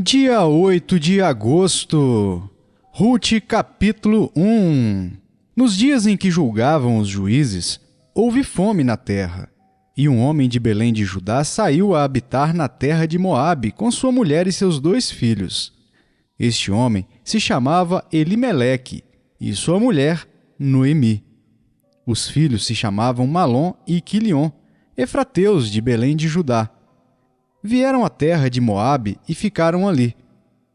Dia 8 de agosto. Rute capítulo 1. Nos dias em que julgavam os juízes, houve fome na terra, e um homem de Belém de Judá saiu a habitar na terra de Moabe com sua mulher e seus 2 filhos. Este homem se chamava Elimeleque, e sua mulher Noemi. Os filhos se chamavam Malom e Quilion, efrateus de Belém de Judá. Vieram à terra de Moabe e ficaram ali.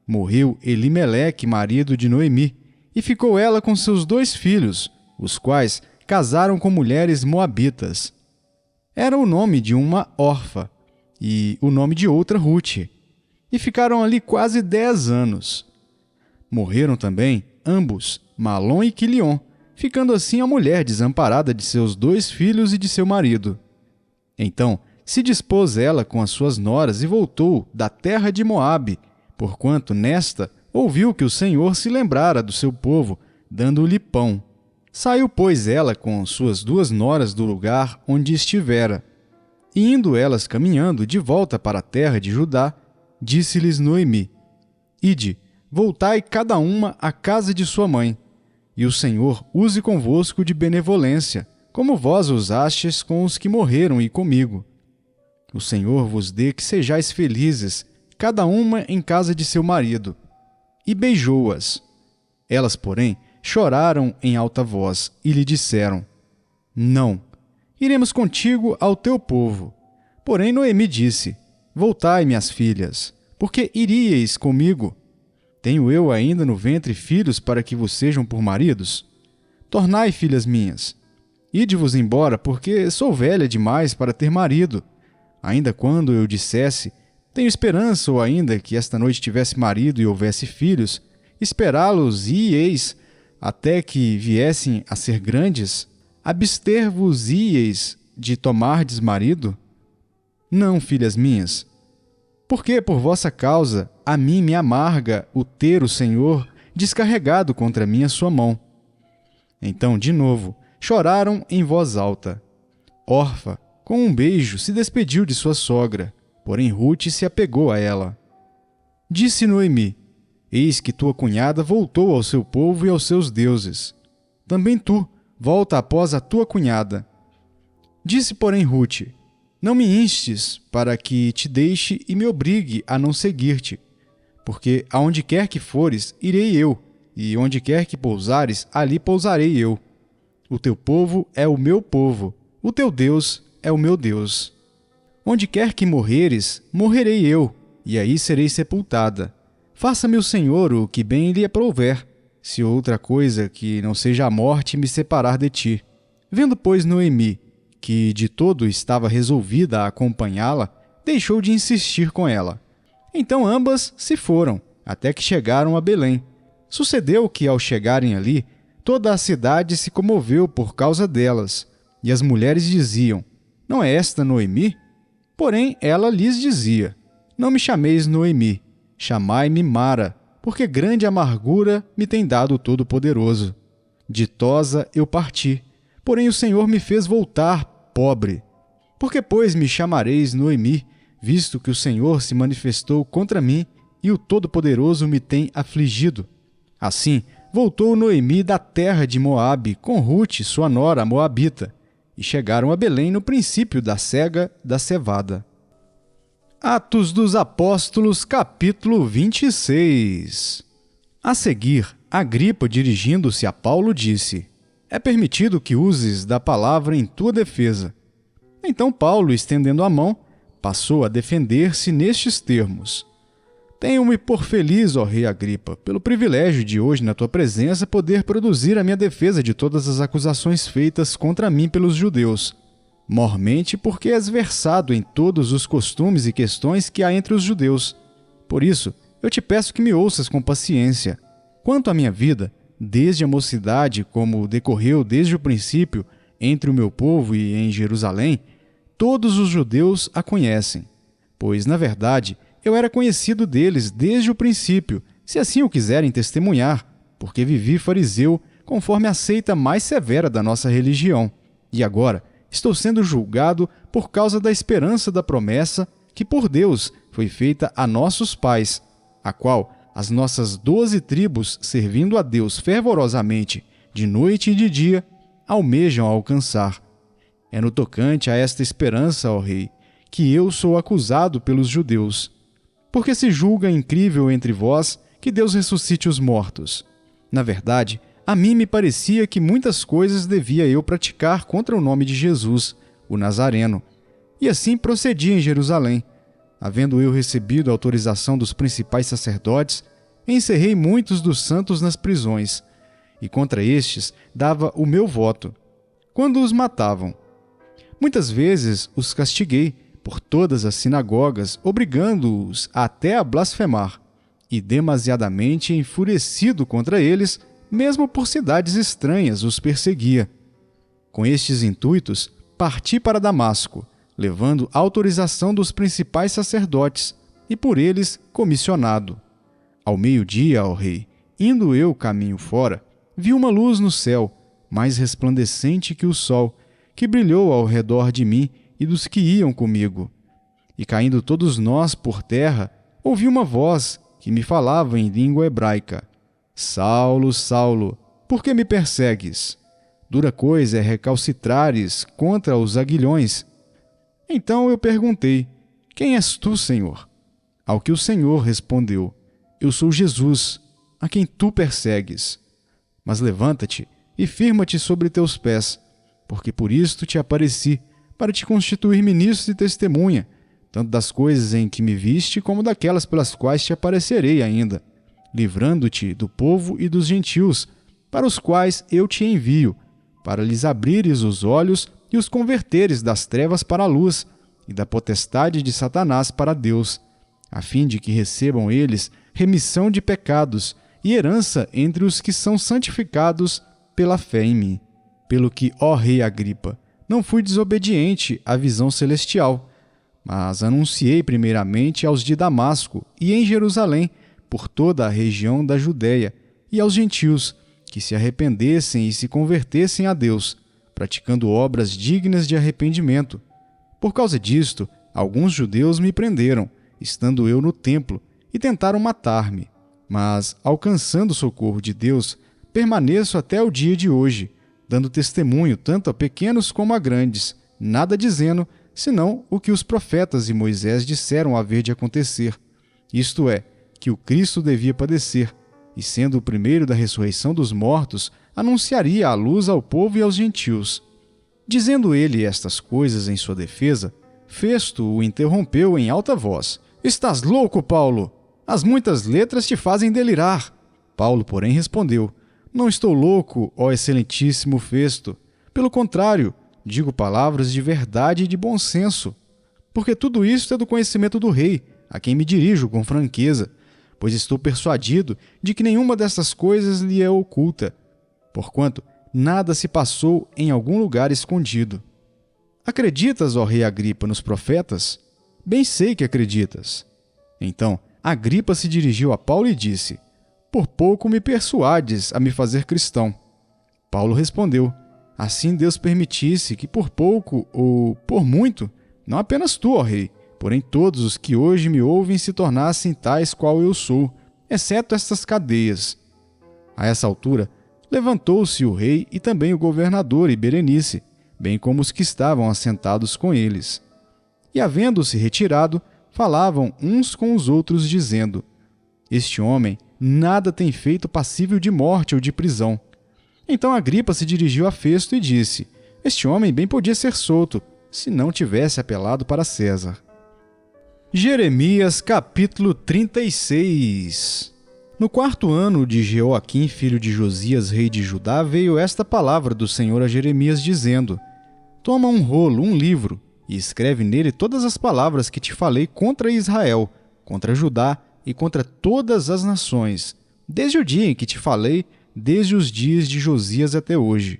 Morreu Elimeleque, marido de Noemi, e ficou ela com seus 2 filhos, os quais casaram com mulheres moabitas. Era o nome de uma Orfa e o nome de outra Rute, e ficaram ali quase 10 anos. Morreram também ambos, Malom e Quilion, ficando assim a mulher desamparada de seus 2 filhos e de seu marido. Então se dispôs ela com as suas noras e voltou da terra de Moabe, porquanto nesta ouviu que o Senhor se lembrara do seu povo, dando-lhe pão. Saiu, pois, ela com suas 2 noras do lugar onde estivera. E indo elas caminhando de volta para a terra de Judá, disse-lhes Noemi: Ide, voltai cada uma à casa de sua mãe, e o Senhor use convosco de benevolência, como vós usastes com os que morreram e comigo. O Senhor vos dê que sejais felizes, cada uma em casa de seu marido. E beijou-as. Elas, porém, choraram em alta voz e lhe disseram: Não, iremos contigo ao teu povo. Porém Noemi disse: Voltai, minhas filhas, porque iríeis comigo? Tenho eu ainda no ventre filhos para que vos sejam por maridos? Tornai, filhas minhas. Ide-vos embora, porque sou velha demais para ter marido. Ainda quando eu dissesse: Tenho esperança, ou ainda que esta noite tivesse marido e houvesse filhos, esperá-los eis até que viessem a ser grandes, abster-vos-íeis de tomardes marido? Não, filhas minhas, porque por vossa causa a mim me amarga o ter o Senhor descarregado contra mim a sua mão. Então, de novo, choraram em voz alta. Orfa, com um beijo, se despediu de sua sogra, porém Rute se apegou a ela. Disse Noemi: Eis que tua cunhada voltou ao seu povo e aos seus deuses. Também tu, volta após a tua cunhada. Disse, porém, Rute: Não me instes para que te deixe e me obrigue a não seguir-te, porque aonde quer que fores, irei eu, e onde quer que pousares, ali pousarei eu. O teu povo é o meu povo, o teu Deus é o meu Deus. Onde quer que morreres, morrerei eu, e aí serei sepultada. Faça-me o Senhor o que bem lhe aprouver, se outra coisa que não seja a morte me separar de ti. Vendo, pois, Noemi, que de todo estava resolvida a acompanhá-la, deixou de insistir com ela. Então ambas se foram, até que chegaram a Belém. Sucedeu que, ao chegarem ali, toda a cidade se comoveu por causa delas, e as mulheres diziam: Não é esta Noemi? Porém, ela lhes dizia: Não me chameis Noemi, chamai-me Mara, porque grande amargura me tem dado o Todo-Poderoso. Ditosa eu parti, porém o Senhor me fez voltar pobre. Por que, pois, me chamareis Noemi, visto que o Senhor se manifestou contra mim e o Todo-Poderoso me tem afligido? Assim, voltou Noemi da terra de Moabe com Rute, sua nora moabita, e chegaram a Belém no princípio da cega da cevada. Atos dos Apóstolos, capítulo 26. A seguir, Agripa, dirigindo-se a Paulo, disse: É permitido que uses da palavra em tua defesa. Então Paulo, estendendo a mão, passou a defender-se nestes termos: Tenho-me por feliz, ó rei Agripa, pelo privilégio de hoje, na tua presença, poder produzir a minha defesa de todas as acusações feitas contra mim pelos judeus, mormente porque és versado em todos os costumes e questões que há entre os judeus. Por isso, eu te peço que me ouças com paciência. Quanto à minha vida, desde a mocidade, como decorreu desde o princípio entre o meu povo e em Jerusalém, todos os judeus a conhecem, pois, na verdade, eu era conhecido deles desde o princípio, se assim o quiserem testemunhar, porque vivi fariseu conforme a seita mais severa da nossa religião. E agora estou sendo julgado por causa da esperança da promessa que por Deus foi feita a nossos pais, a qual as nossas 12 tribos, servindo a Deus fervorosamente, de noite e de dia, almejam alcançar. É no tocante a esta esperança, ó Rei, que eu sou acusado pelos judeus. Porque se julga incrível entre vós que Deus ressuscite os mortos. Na verdade, a mim me parecia que muitas coisas devia eu praticar contra o nome de Jesus, o Nazareno. E assim procedi em Jerusalém. Havendo eu recebido a autorização dos principais sacerdotes, encerrei muitos dos santos nas prisões, e contra estes dava o meu voto, quando os matavam. Muitas vezes os castiguei por todas as sinagogas, obrigando-os até a blasfemar, e demasiadamente enfurecido contra eles, mesmo por cidades estranhas os perseguia. Com estes intuitos, parti para Damasco, levando autorização dos principais sacerdotes, e por eles comissionado. Ao meio-dia, ó Rei, indo eu caminho fora, vi uma luz no céu, mais resplandecente que o sol, que brilhou ao redor de mim e dos que iam comigo. E caindo todos nós por terra, ouvi uma voz que me falava em língua hebraica: Saulo, Saulo, por que me persegues? Dura coisa é recalcitrares contra os aguilhões. Então eu perguntei: Quem és tu, Senhor? Ao que o Senhor respondeu: Eu sou Jesus, a quem tu persegues. Mas levanta-te e firma-te sobre teus pés, porque por isto te apareci, para te constituir ministro e testemunha, tanto das coisas em que me viste, como daquelas pelas quais te aparecerei ainda, livrando-te do povo e dos gentios, para os quais eu te envio, para lhes abrires os olhos e os converteres das trevas para a luz, e da potestade de Satanás para Deus, a fim de que recebam eles remissão de pecados e herança entre os que são santificados pela fé em mim. Pelo que, ó Rei Agripa, não fui desobediente à visão celestial, mas anunciei primeiramente aos de Damasco e em Jerusalém, por toda a região da Judéia, e aos gentios, que se arrependessem e se convertessem a Deus, praticando obras dignas de arrependimento. Por causa disto, alguns judeus me prenderam, estando eu no templo, e tentaram matar-me. Mas, alcançando o socorro de Deus, permaneço até o dia de hoje, dando testemunho tanto a pequenos como a grandes, nada dizendo, senão o que os profetas e Moisés disseram haver de acontecer, isto é, que o Cristo devia padecer, e sendo o primeiro da ressurreição dos mortos, anunciaria a luz ao povo e aos gentios. Dizendo ele estas coisas em sua defesa, Festo o interrompeu em alta voz: Estás louco, Paulo? As muitas letras te fazem delirar. Paulo, porém, respondeu: Não estou louco, ó excelentíssimo Festo. Pelo contrário, digo palavras de verdade e de bom senso, porque tudo isto é do conhecimento do rei, a quem me dirijo com franqueza, pois estou persuadido de que nenhuma dessas coisas lhe é oculta, porquanto nada se passou em algum lugar escondido. Acreditas, ó rei Agripa, nos profetas? Bem sei que acreditas. Então, Agripa se dirigiu a Paulo e disse: Por pouco me persuades a me fazer cristão. Paulo respondeu: Assim Deus permitisse que por pouco ou por muito, não apenas tu, ó rei, porém todos os que hoje me ouvem se tornassem tais qual eu sou, exceto estas cadeias. A essa altura, levantou-se o rei e também o governador e Berenice, bem como os que estavam assentados com eles. E havendo-se retirado, falavam uns com os outros, dizendo: Este homem nada tem feito passível de morte ou de prisão. Então Agripa se dirigiu a Festo e disse: Este homem bem podia ser solto, se não tivesse apelado para César. Jeremias capítulo 36. No 4º ano de Jeoaquim, filho de Josias, rei de Judá, veio esta palavra do Senhor a Jeremias, dizendo: Toma um rolo, um livro, e escreve nele todas as palavras que te falei contra Israel, contra Judá e contra todas as nações, desde o dia em que te falei, desde os dias de Josias até hoje.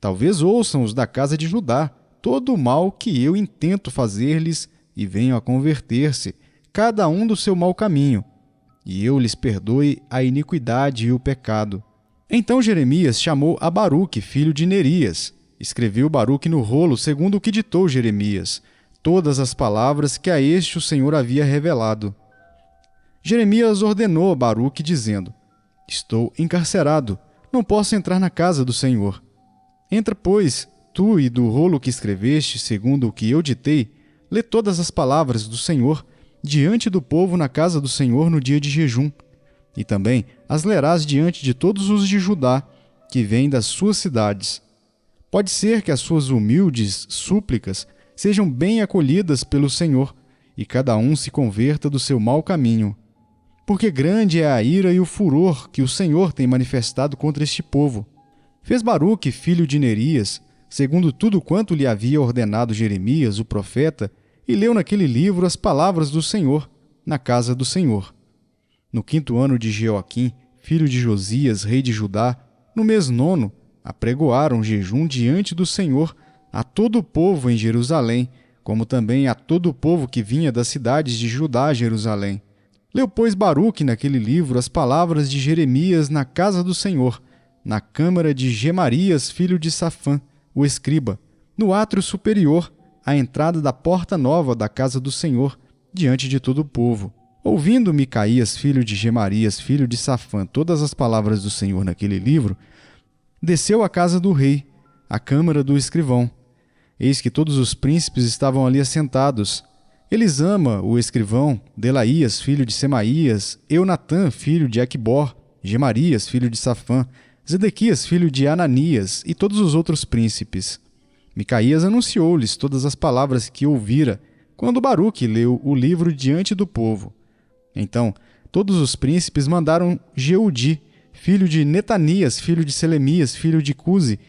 Talvez ouçam os da casa de Judá todo o mal que eu intento fazer-lhes e venham a converter-se, cada um do seu mau caminho, e eu lhes perdoe a iniquidade e o pecado. Então Jeremias chamou a Baruque, filho de Nerias. Escreveu Baruque no rolo, segundo o que ditou Jeremias, todas as palavras que a este o Senhor havia revelado. Jeremias ordenou a Baruque, dizendo: Estou encarcerado, não posso entrar na casa do Senhor. Entra, pois, tu e do rolo que escreveste, segundo o que eu ditei, lê todas as palavras do Senhor diante do povo na casa do Senhor no dia de jejum. E também as lerás diante de todos os de Judá, que vêm das suas cidades. Pode ser que as suas humildes súplicas sejam bem acolhidas pelo Senhor, e cada um se converta do seu mau caminho. Porque grande é a ira e o furor que o Senhor tem manifestado contra este povo. Fez Baruque, filho de Nerias, segundo tudo quanto lhe havia ordenado Jeremias, o profeta, e leu naquele livro as palavras do Senhor, na casa do Senhor. No 5º ano de Jeoaquim, filho de Josias, rei de Judá, no mês 9, apregoaram jejum diante do Senhor a todo o povo em Jerusalém, como também a todo o povo que vinha das cidades de Judá a Jerusalém. Leu, pois, Baruque naquele livro as palavras de Jeremias na casa do Senhor, na câmara de Gemarias, filho de Safã, o escriba, no átrio superior, à entrada da porta nova da casa do Senhor, diante de todo o povo. Ouvindo Micaías, filho de Gemarias, filho de Safã, todas as palavras do Senhor naquele livro, desceu à casa do rei, à câmara do escrivão. Eis que todos os príncipes estavam ali assentados. Elisama, o escrivão, Delaías, filho de Semaías, Eunatã, filho de Equibor, Gemarias, filho de Safã, Zedequias, filho de Ananias, e todos os outros príncipes. Micaías anunciou-lhes todas as palavras que ouvira, quando Baruque leu o livro diante do povo. Então, todos os príncipes mandaram Jeudi, filho de Netanias, filho de Selemias, filho de Cusi,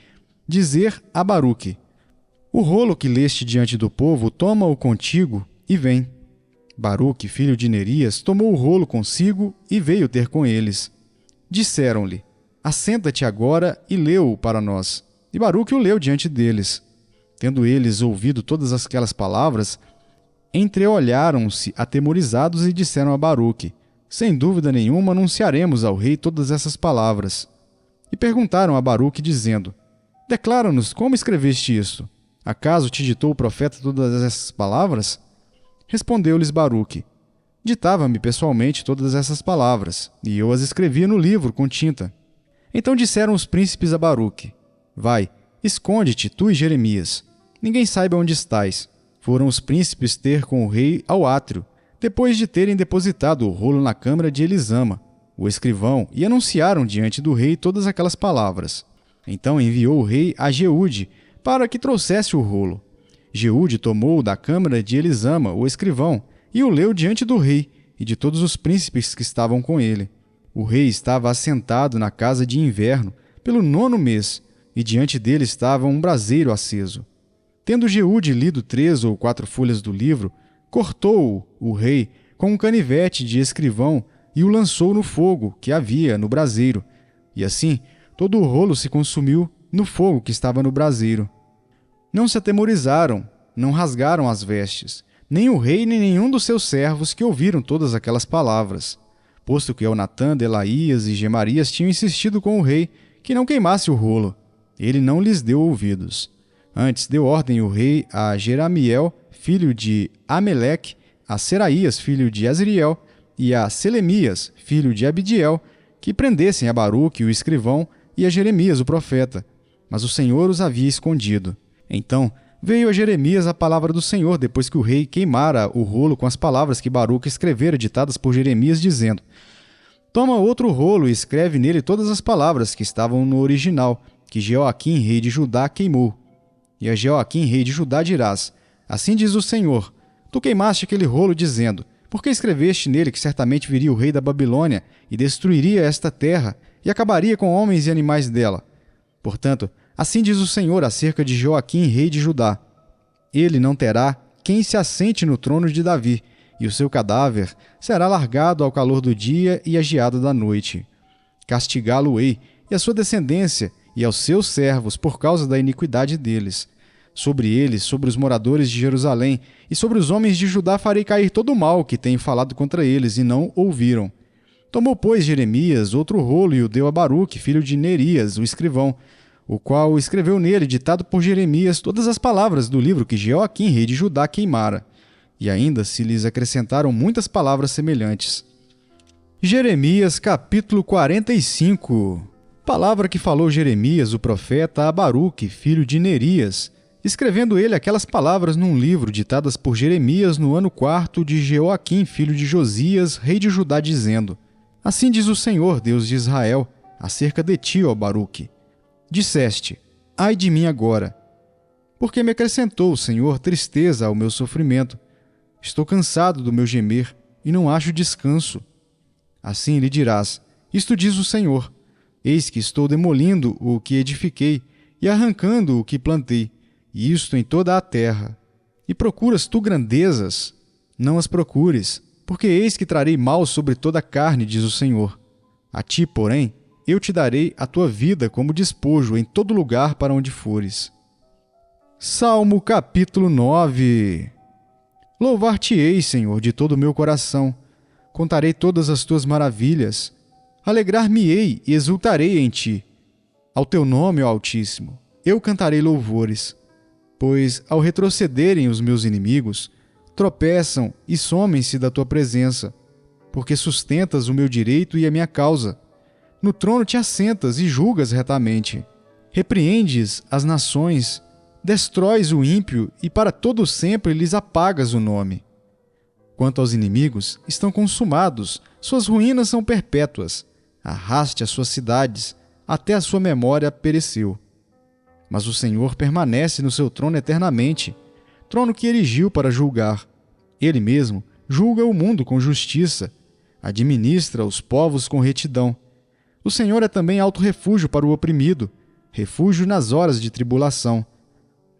dizer a Baruque: O rolo que leste diante do povo, toma-o contigo e vem. Baruque, filho de Nerias, tomou o rolo consigo e veio ter com eles. Disseram-lhe: Assenta-te agora e lê-o para nós. E Baruque o leu diante deles. Tendo eles ouvido todas aquelas palavras, entreolharam-se atemorizados e disseram a Baruque: Sem dúvida nenhuma anunciaremos ao rei todas essas palavras. E perguntaram a Baruque, dizendo: Declara-nos como escreveste isto. Acaso te ditou o profeta todas essas palavras? Respondeu-lhes Baruque: Ditava-me pessoalmente todas essas palavras, e eu as escrevia no livro com tinta. Então disseram os príncipes a Baruque: Vai, esconde-te, tu e Jeremias. Ninguém saiba onde estás. Foram os príncipes ter com o rei ao átrio, depois de terem depositado o rolo na câmara de Elisama, o escrivão, e anunciaram diante do rei todas aquelas palavras. Então enviou o rei a Jeude, para que trouxesse o rolo. Jeude tomou-o da câmara de Elisama, o escrivão, e o leu diante do rei e de todos os príncipes que estavam com ele. O rei estava assentado na casa de inverno, pelo 9º mês, e diante dele estava um braseiro aceso. Tendo Jeude lido 3 ou 4 folhas do livro, cortou-o, o rei, com um canivete de escrivão e o lançou no fogo que havia no braseiro. E assim, todo o rolo se consumiu no fogo que estava no braseiro. Não se atemorizaram, não rasgaram as vestes, nem o rei nem nenhum dos seus servos que ouviram todas aquelas palavras, posto que Eunatã, Delaías e Gemarias tinham insistido com o rei que não queimasse o rolo. Ele não lhes deu ouvidos. Antes deu ordem o rei a Jeramiel, filho de Ameleque, a Seraías, filho de Azriel, e a Selemias, filho de Abdiel, que prendessem a Baruque, o escrivão, e a Jeremias, o profeta. Mas o Senhor os havia escondido. Então veio a Jeremias a palavra do Senhor, depois que o rei queimara o rolo com as palavras que Baruque escrevera, ditadas por Jeremias, dizendo: Toma outro rolo e escreve nele todas as palavras que estavam no original, que Jeoaquim, rei de Judá, queimou. E a Jeoaquim, rei de Judá, dirás: Assim diz o Senhor, tu queimaste aquele rolo, dizendo: Por que escreveste nele que certamente viria o rei da Babilônia e destruiria esta terra e acabaria com homens e animais dela? Portanto, assim diz o Senhor acerca de Joaquim, rei de Judá: Ele não terá quem se assente no trono de Davi, e o seu cadáver será largado ao calor do dia e à geada da noite. Castigá-lo-ei, e a sua descendência, e aos seus servos, por causa da iniquidade deles. Sobre eles, sobre os moradores de Jerusalém, e sobre os homens de Judá farei cair todo o mal que tenho falado contra eles, e não ouviram. Tomou, pois, Jeremias outro rolo e o deu a Baruque, filho de Nerias, o escrivão, o qual escreveu nele, ditado por Jeremias, todas as palavras do livro que Jeoaquim, rei de Judá, queimara. E ainda se lhes acrescentaram muitas palavras semelhantes. Jeremias capítulo 45. Palavra que falou Jeremias, o profeta, a Baruque, filho de Nerias, escrevendo ele aquelas palavras num livro ditadas por Jeremias no ano 4º de Jeoaquim, filho de Josias, rei de Judá, dizendo: Assim diz o Senhor, Deus de Israel, acerca de ti, ó Baruque. Disseste: Ai de mim agora, porque me acrescentou o Senhor tristeza ao meu sofrimento. Estou cansado do meu gemer e não acho descanso. Assim lhe dirás: Isto diz o Senhor: Eis que estou demolindo o que edifiquei e arrancando o que plantei, e isto em toda a terra. E procuras tu grandezas? Não as procures, porque eis que trarei mal sobre toda a carne, diz o Senhor. A ti, porém, eu te darei a tua vida como despojo em todo lugar para onde fores. Salmo capítulo 9. Louvar-te-ei, Senhor, de todo o meu coração. Contarei todas as tuas maravilhas. Alegrar-me-ei e exultarei em ti. Ao teu nome, ó Altíssimo, eu cantarei louvores. Pois, ao retrocederem os meus inimigos, tropeçam e somem-se da tua presença, porque sustentas o meu direito e a minha causa. No trono te assentas e julgas retamente. Repreendes as nações, destróis o ímpio e para todo sempre lhes apagas o nome. Quanto aos inimigos, estão consumados, suas ruínas são perpétuas. Arraste as suas cidades, até a sua memória pereceu. Mas o Senhor permanece no seu trono eternamente, trono que erigiu para julgar. Ele mesmo julga o mundo com justiça, administra os povos com retidão. O Senhor é também alto refúgio para o oprimido, refúgio nas horas de tribulação.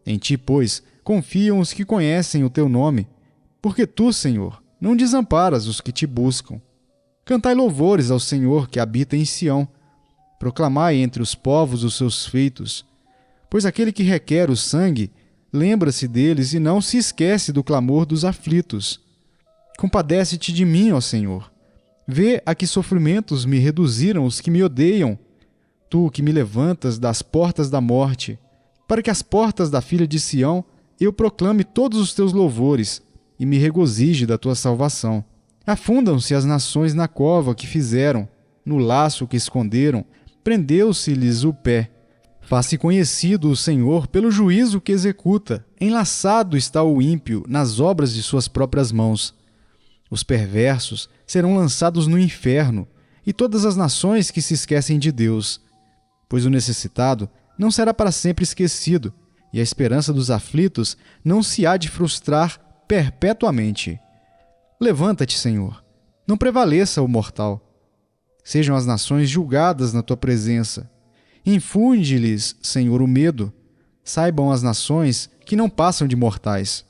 Em ti, pois, confiam os que conhecem o teu nome, porque tu, Senhor, não desamparas os que te buscam. Cantai louvores ao Senhor que habita em Sião. Proclamai entre os povos os seus feitos. Pois aquele que requer o sangue, lembra-se deles e não se esquece do clamor dos aflitos. Compadece-te de mim, ó Senhor. Vê a que sofrimentos me reduziram os que me odeiam. Tu que me levantas das portas da morte, para que as portas da filha de Sião eu proclame todos os teus louvores e me regozije da tua salvação. Afundam-se as nações na cova que fizeram, no laço que esconderam, prendeu-se-lhes o pé. Faz-se conhecido o Senhor pelo juízo que executa, enlaçado está o ímpio nas obras de suas próprias mãos. Os perversos serão lançados no inferno, e todas as nações que se esquecem de Deus. Pois o necessitado não será para sempre esquecido, e a esperança dos aflitos não se há de frustrar perpetuamente. Levanta-te, Senhor, não prevaleça o mortal. Sejam as nações julgadas na tua presença. Infunde-lhes, Senhor, o medo. Saibam as nações que não passam de mortais.